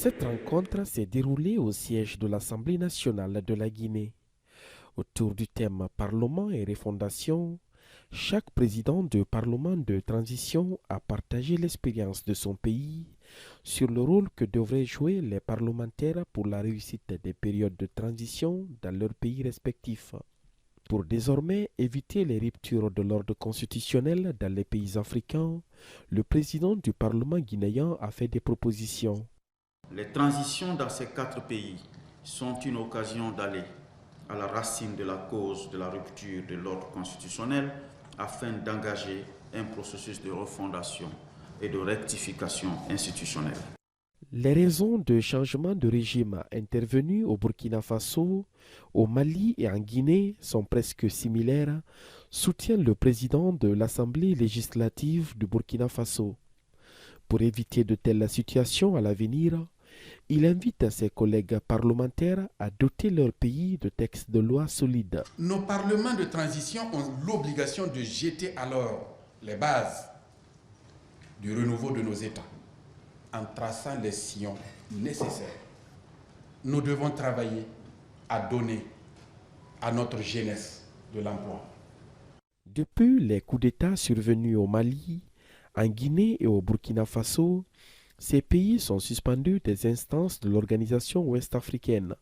Cette rencontre s'est déroulée au siège de l'Assemblée nationale de la Guinée. Autour du thème Parlement et refondation, chaque président de Parlement de transition a partagé l'expérience de son pays sur le rôle que devraient jouer les parlementaires pour la réussite des périodes de transition dans leurs pays respectifs. Pour désormais éviter les ruptures de l'ordre constitutionnel dans les pays africains, le président du Parlement guinéen a fait des propositions. Les transitions dans ces 4 pays sont une occasion d'aller à la racine de la cause de la rupture de l'ordre constitutionnel afin d'engager un processus de refondation et de rectification institutionnelle. Les raisons de changement de régime intervenues au Burkina Faso, au Mali et en Guinée sont presque similaires, soutient le président de l'Assemblée législative du Burkina Faso. Pour éviter de telles situations à l'avenir, il invite ses collègues parlementaires à doter leur pays de textes de loi solides. Nos parlements de transition ont l'obligation de jeter alors les bases du renouveau de nos États en traçant les sillons nécessaires. Nous devons travailler à donner à notre jeunesse de l'emploi. Depuis les coups d'État survenus au Mali, en Guinée et au Burkina Faso, ces pays sont suspendus des instances de l'organisation ouest-africaine.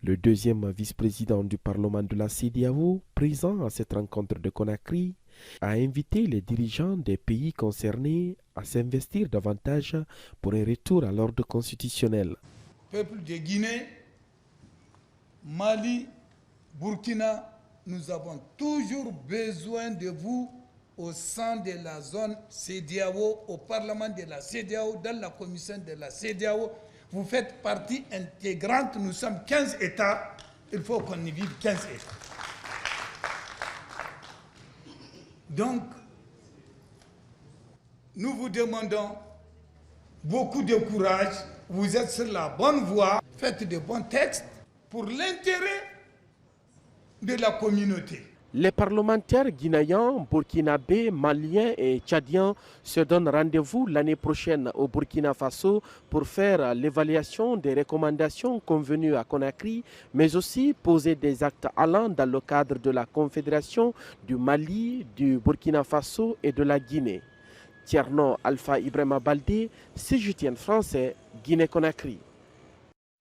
Le deuxième vice-président du Parlement de la CEDEAO, présent à cette rencontre de Conakry, a invité les dirigeants des pays concernés à s'investir davantage pour un retour à l'ordre constitutionnel. Peuple de Guinée, Mali, Burkina, nous avons toujours besoin de vous au sein de la zone CEDEAO, au Parlement de la CEDEAO, dans la commission de la CEDEAO. Vous faites partie intégrante, nous sommes 15 États, il faut qu'on y vive 15 États. Donc, nous vous demandons beaucoup de courage, vous êtes sur la bonne voie, faites de bons textes pour l'intérêt de la communauté. Les parlementaires guinéens, burkinabés, maliens et tchadiens se donnent rendez-vous l'année prochaine au Burkina Faso pour faire l'évaluation des recommandations convenues à Conakry, mais aussi poser des actes allant dans le cadre de la Confédération du Mali, du Burkina Faso et de la Guinée. Thierno Alpha Ibrahima Baldé, CGTN français, Guinée-Conakry.